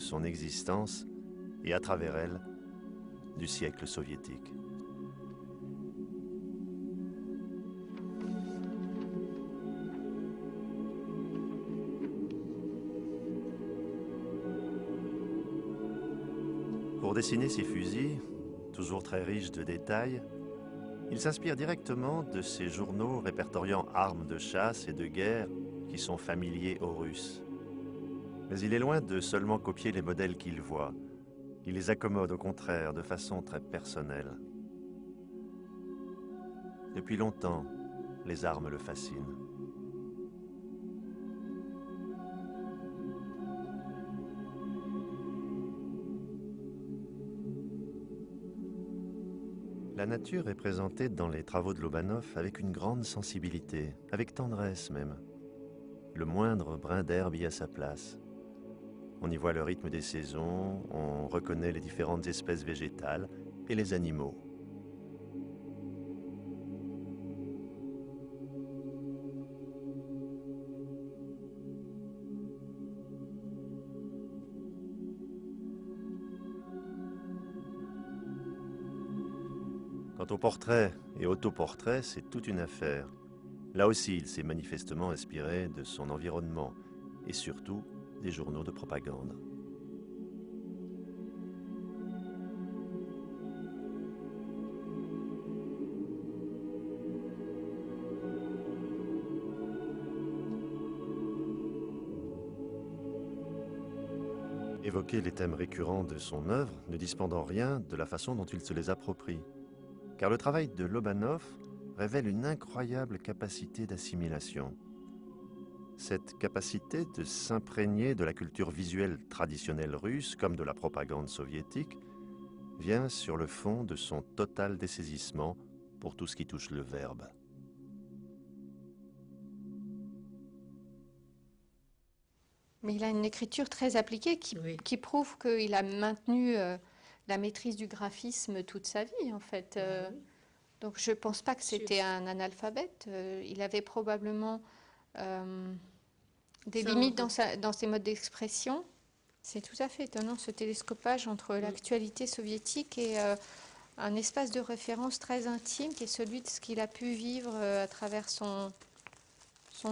son existence et à travers elle, du siècle soviétique. Pour dessiner ces fusils, toujours très riches de détails, il s'inspire directement de ces journaux répertoriant armes de chasse et de guerre qui sont familiers aux Russes. Mais il est loin de seulement copier les modèles qu'il voit. Il les accommode au contraire de façon très personnelle. Depuis longtemps, les armes le fascinent. La nature est présentée dans les travaux de Lobanov avec une grande sensibilité, avec tendresse même. Le moindre brin d'herbe y a sa place. On y voit le rythme des saisons, on reconnaît les différentes espèces végétales et les animaux. Quant au portrait et autoportrait, c'est toute une affaire. Là aussi, il s'est manifestement inspiré de son environnement et surtout des journaux de propagande. Évoquer les thèmes récurrents de son œuvre ne dispense en rien de la façon dont il se les approprie. Car le travail de Lobanov révèle une incroyable capacité d'assimilation. Cette capacité de s'imprégner de la culture visuelle traditionnelle russe comme de la propagande soviétique vient sur le fond de son total dessaisissement pour tout ce qui touche le verbe. Mais il a une écriture très appliquée qui prouve qu'il a maintenu la maîtrise du graphisme toute sa vie, en fait. Oui. Donc je ne pense pas que c'était un analphabète. Il avait probablement des limites dans ses modes d'expression. C'est tout à fait étonnant ce télescopage entre l'actualité soviétique et un espace de référence très intime qui est celui de ce qu'il a pu vivre à travers son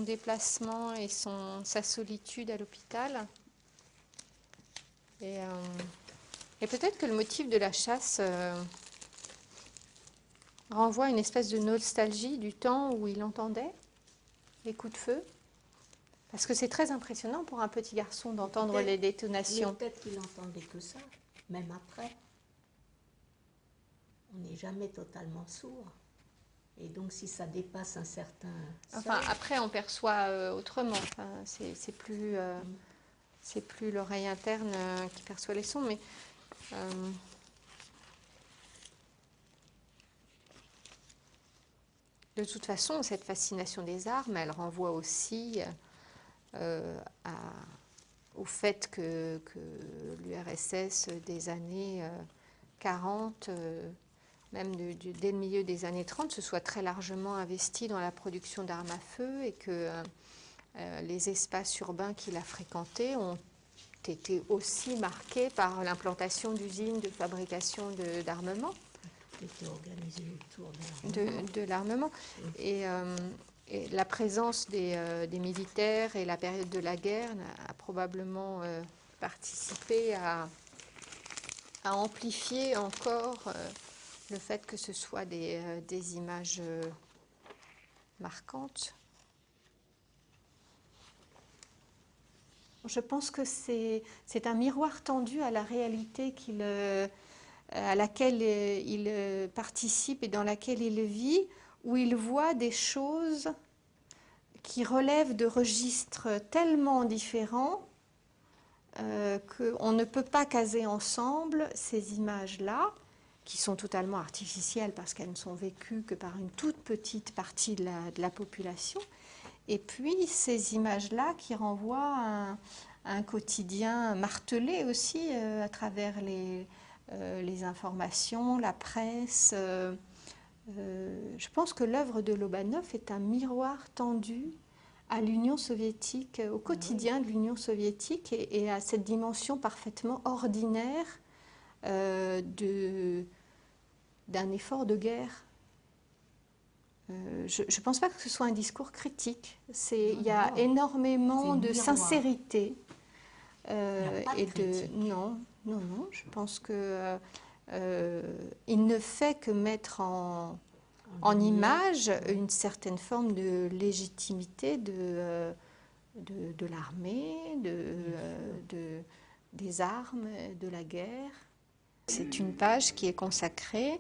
déplacement et sa solitude à l'hôpital. Et peut-être que le motif de la chasse renvoie à une espèce de nostalgie du temps où il entendait les coups de feu. Parce que c'est très impressionnant pour un petit garçon d'entendre les détonations. Peut-être qu'il n'entendait que ça, même après. On n'est jamais totalement sourd. Et donc si ça dépasse un certain Enfin, seuil, après, on perçoit autrement. Enfin, c'est plus l'oreille interne qui perçoit les sons, mais de toute façon, cette fascination des armes, elle renvoie aussi au fait que l'URSS des années 40, même dès le milieu des années 30, se soit très largement investi dans la production d'armes à feu et que les espaces urbains qu'il a fréquentés ont été aussi marqués par l'implantation d'usines de fabrication d'armement. tout était organisé autour De l'armement. Et la présence des militaires et la période de la guerre a probablement participé à amplifier encore le fait que ce soit des images marquantes. Je pense que c'est un miroir tendu à la réalité à laquelle il participe et dans laquelle il vit, où il voit des choses qui relèvent de registres tellement différents qu'on ne peut pas caser ensemble ces images-là, qui sont totalement artificielles parce qu'elles ne sont vécues que par une toute petite partie de la population, et puis ces images-là qui renvoient à un quotidien martelé aussi à travers les informations, la presse. Je pense que l'œuvre de Lobanov est un miroir tendu à l'Union soviétique, au quotidien de l'Union soviétique et à cette dimension parfaitement ordinaire d'un effort de guerre. Je ne pense pas que ce soit un discours critique. Il y a énormément de sincérité. Non, je pense que il ne fait que mettre en image une certaine forme de légitimité de l'armée, des armes, de la guerre. C'est une page qui est consacrée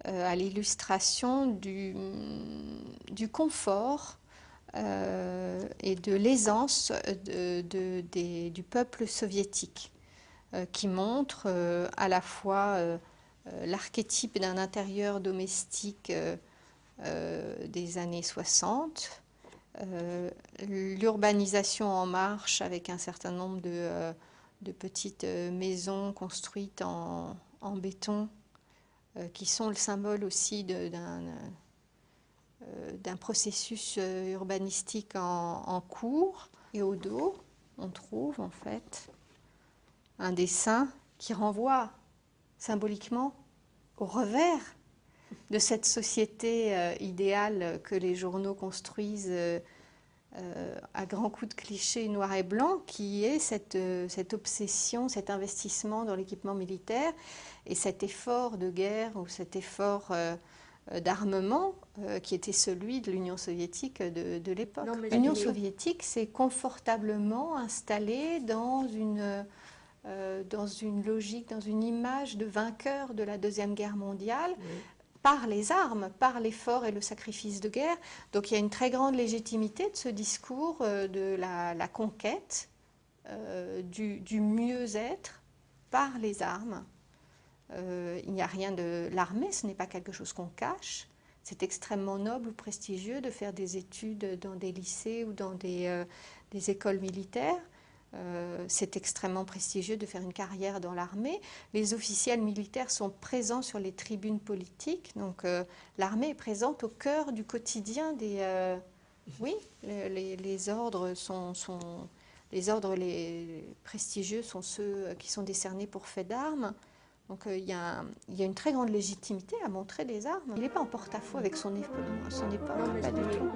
à l'illustration du confort et de l'aisance du peuple soviétique, qui montre à la fois l'archétype d'un intérieur domestique des années 60, l'urbanisation en marche avec un certain nombre de petites maisons construites en béton, qui sont le symbole aussi d'un processus urbanistique en cours. Et au dos, on trouve en fait un dessin qui renvoie symboliquement au revers de cette société idéale que les journaux construisent à grands coups de clichés noirs et blancs, qui est cette obsession, cet investissement dans l'équipement militaire et cet effort de guerre ou cet effort d'armement qui était celui de l'Union soviétique de l'époque. L'Union soviétique s'est confortablement installée dans une logique, dans une image de vainqueur de la Deuxième Guerre mondiale, par les armes, par l'effort et le sacrifice de guerre. Donc il y a une très grande légitimité de ce discours de la conquête, du mieux-être par les armes. Il n'y a rien de... L'armée, ce n'est pas quelque chose qu'on cache. C'est extrêmement noble ou prestigieux de faire des études dans des lycées ou dans des écoles militaires. C'est extrêmement prestigieux de faire une carrière dans l'armée. Les officiels militaires sont présents sur les tribunes politiques, donc l'armée est présente au cœur du quotidien des... oui, les ordres les ordres prestigieux sont ceux qui sont décernés pour fait d'armes. Donc il y a une très grande légitimité à montrer les armes. Il n'est pas en porte-à-faux avec son époque, pas du tout.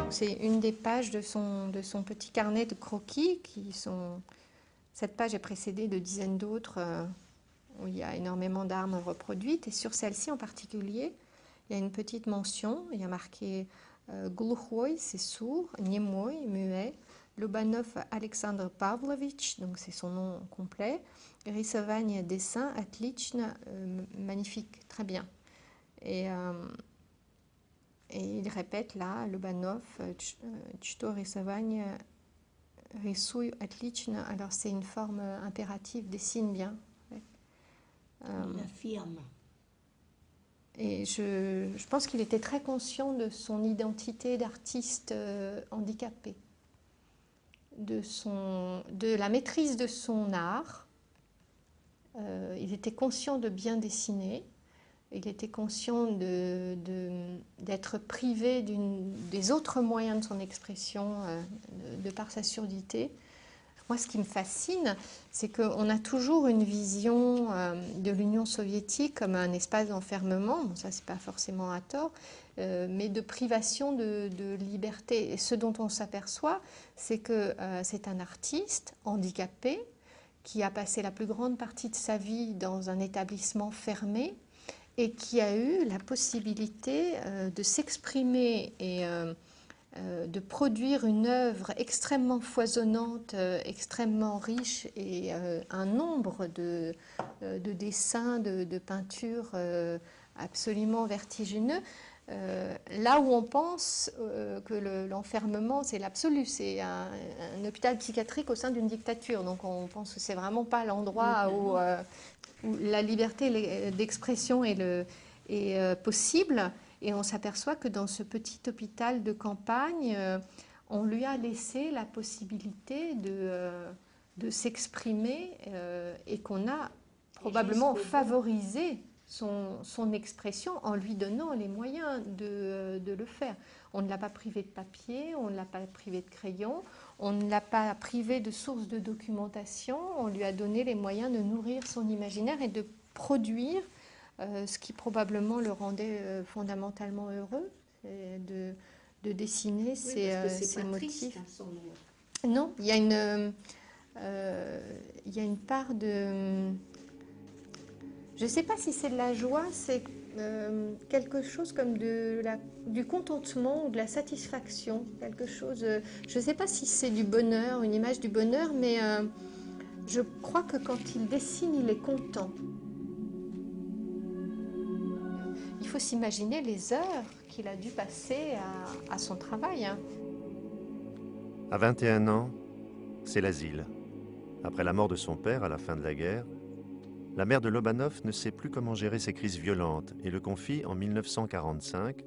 C'est une des pages de son petit carnet de croquis Cette page est précédée de dizaines d'autres où il y a énormément d'armes reproduites. Et sur celle-ci en particulier, il y a une petite mention. Il y a marqué Glukhoy, c'est sourd, Niemoy, muet, Lobanov Alexandre Pavlovitch, donc c'est son nom complet, Rysovanie, dessin, Atlichna, magnifique, très bien. Et il répète là, Lobanov, Chto Rysovanie, Rysuy Atlichna. Alors c'est une forme impérative, dessine bien. Il affirme. Et je pense qu'il était très conscient de son identité d'artiste handicapé, de la maîtrise de son art. Il était conscient de bien dessiner. Il était conscient d'être privé des autres moyens de son expression de par sa surdité. Moi, ce qui me fascine, c'est qu'on a toujours une vision de l'Union soviétique comme un espace d'enfermement, bon, ça c'est pas forcément à tort, mais de privation de liberté. Et ce dont on s'aperçoit, c'est que c'est un artiste handicapé qui a passé la plus grande partie de sa vie dans un établissement fermé, et qui a eu la possibilité de s'exprimer et de produire une œuvre extrêmement foisonnante, extrêmement riche et un nombre de dessins, de peintures absolument vertigineux. Là où on pense que l'enfermement, c'est l'absolu, c'est un hôpital psychiatrique au sein d'une dictature. Donc on pense que c'est vraiment pas l'endroit où la liberté d'expression est possible. Et on s'aperçoit que dans ce petit hôpital de campagne, on lui a laissé la possibilité de s'exprimer et qu'on a probablement favorisé son expression en lui donnant les moyens de le faire. On ne l'a pas privé de papier, on ne l'a pas privé de crayon, on ne l'a pas privé de sources de documentation, on lui a donné les moyens de nourrir son imaginaire et de produire ce qui probablement le rendait fondamentalement heureux, de dessiner ses motifs. Triste, hein, son œuvre. Non, il y a une part de... Je ne sais pas si c'est de la joie, c'est quelque chose comme du contentement ou de la satisfaction, quelque chose... je ne sais pas si c'est du bonheur, une image du bonheur, mais je crois que quand il dessine, il est content. Il faut s'imaginer les heures qu'il a dû passer à son travail. Hein. À 21 ans, c'est l'asile. Après la mort de son père à la fin de la guerre, la mère de Lobanov ne sait plus comment gérer ses crises violentes et le confie en 1945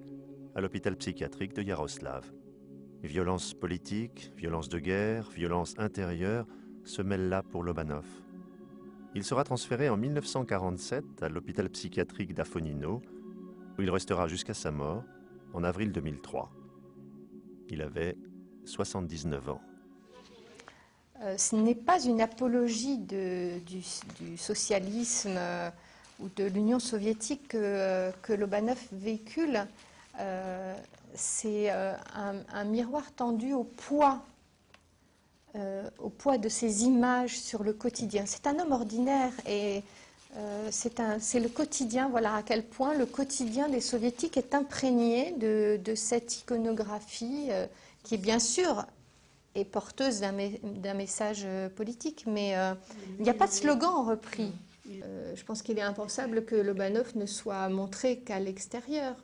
à l'hôpital psychiatrique de Iaroslavl. Violence politique, violence de guerre, violence intérieure se mêlent là pour Lobanov. Il sera transféré en 1947 à l'hôpital psychiatrique d'Afonino, où il restera jusqu'à sa mort en avril 2003. Il avait 79 ans. Ce n'est pas une apologie du socialisme ou de l'Union soviétique que Lobanov véhicule. C'est un miroir tendu au poids de ces images sur le quotidien. C'est un homme ordinaire et c'est le quotidien, voilà à quel point le quotidien des soviétiques est imprégné de cette iconographie qui est bien sûr est porteuse d'un message politique, mais il n'y a pas de slogan repris. Je pense qu'il est impensable que Lobanov ne soit montré qu'à l'extérieur.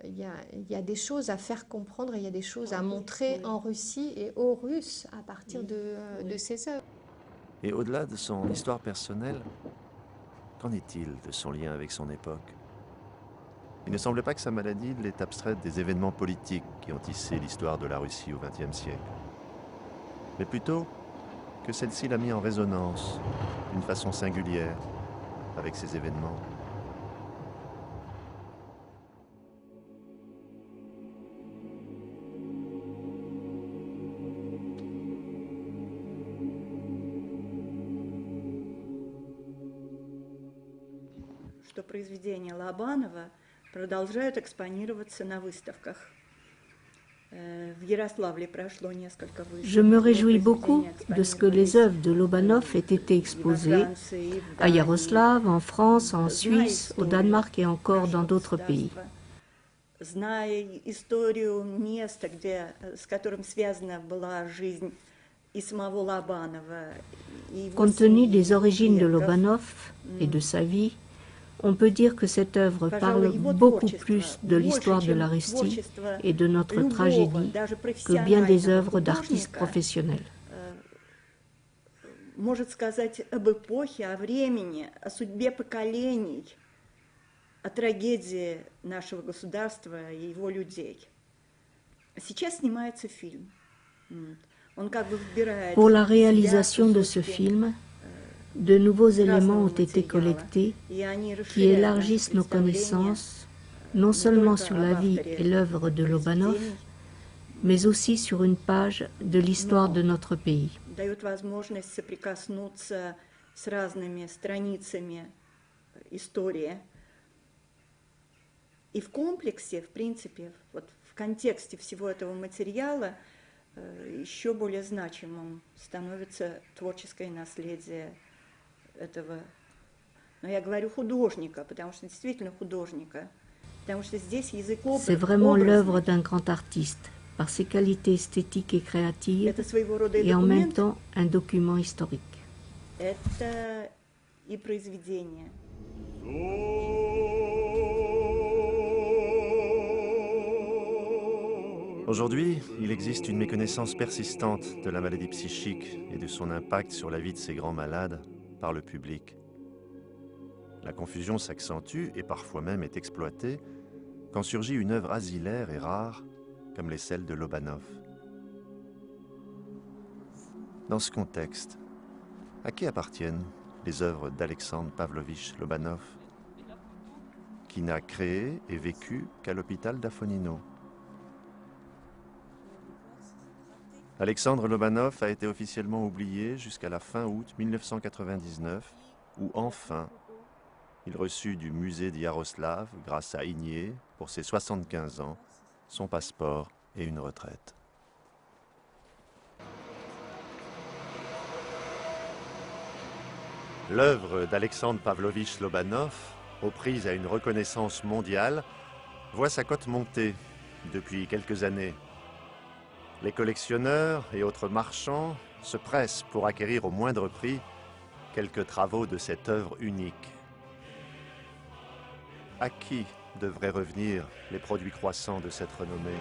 Il y a des choses à faire comprendre, il y a des choses à montrer en Russie et aux Russes à partir de ses œuvres. Et au-delà de son histoire personnelle, qu'en est-il de son lien avec son époque? Il ne semble pas que sa maladie l'ait abstraite des événements politiques qui ont tissé l'histoire de la Russie au XXe siècle, mais plutôt que celle-ci l'a mis en résonance d'une façon singulière avec ces événements. Что произведения Лобанова продолжают экспонироваться на выставках. В Ярославле прошло несколько выставок. Je me réjouis beaucoup de ce que les œuvres de Lobanov aient été exposées à Yaroslav, en France, en Suisse, au Danemark et encore dans d'autres pays. Зная историю места, с которым связана была жизнь и самого Лобанова, и его Compte tenu des семьи, origines de предков, Lobanov et de sa vie, on peut dire que cette œuvre parle beaucoup plus de l'histoire de la Russie et de notre tragédie que bien des œuvres d'artistes professionnels. Может сказать об эпохе, о времени, о судьбе поколений, о трагедии нашего государства и его людей. Сейчас снимается фильм. Он как бы выбирает Pour la réalisation de ce film, de nouveaux éléments ont été collectés qui élargissent nos connaissances non seulement sur la vie et l'œuvre de Lobanov, mais aussi sur une page de l'histoire de notre pays. дает возможность соприкоснуться с разными страницами истории. И в комплексе, в принципе, вот в контексте всего этого материала еще более значимым становится творческое наследие этого, но я говорю художника, потому что действительно художника, C'est vraiment l'œuvre d'un grand artiste, par ses qualités esthétiques et créatives, et en même temps un document historique. Aujourd'hui, il existe une méconnaissance persistante de la maladie psychique et de son impact sur la vie de ces grands malades par le public. La confusion s'accentue et parfois même est exploitée quand surgit une œuvre asilaire et rare comme les celles de Lobanov. Dans ce contexte, à qui appartiennent les œuvres d'Alexandre Pavlovitch Lobanov, qui n'a créé et vécu qu'à l'hôpital d'Afonino? Alexandre Lobanov a été officiellement oublié jusqu'à la fin août 1999, où enfin, il reçut du musée de Yaroslav, grâce à Igné, pour ses 75 ans, son passeport et une retraite. L'œuvre d'Alexandre Pavlovitch Lobanov, aux prises à une reconnaissance mondiale, voit sa cote monter depuis quelques années. Les collectionneurs et autres marchands se pressent pour acquérir au moindre prix quelques travaux de cette œuvre unique. À qui devraient revenir les produits croissants de cette renommée?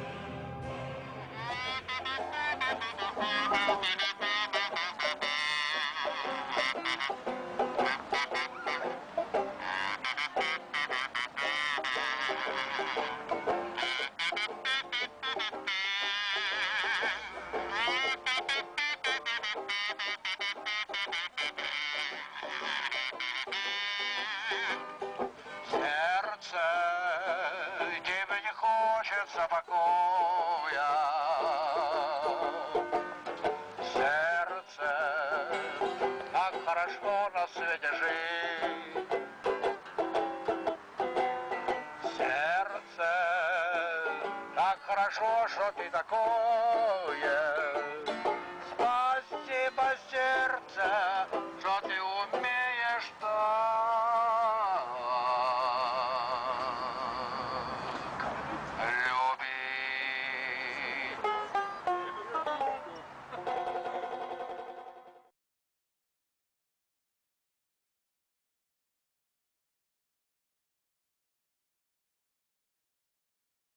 Хорошо, что ты такое. Спасибо,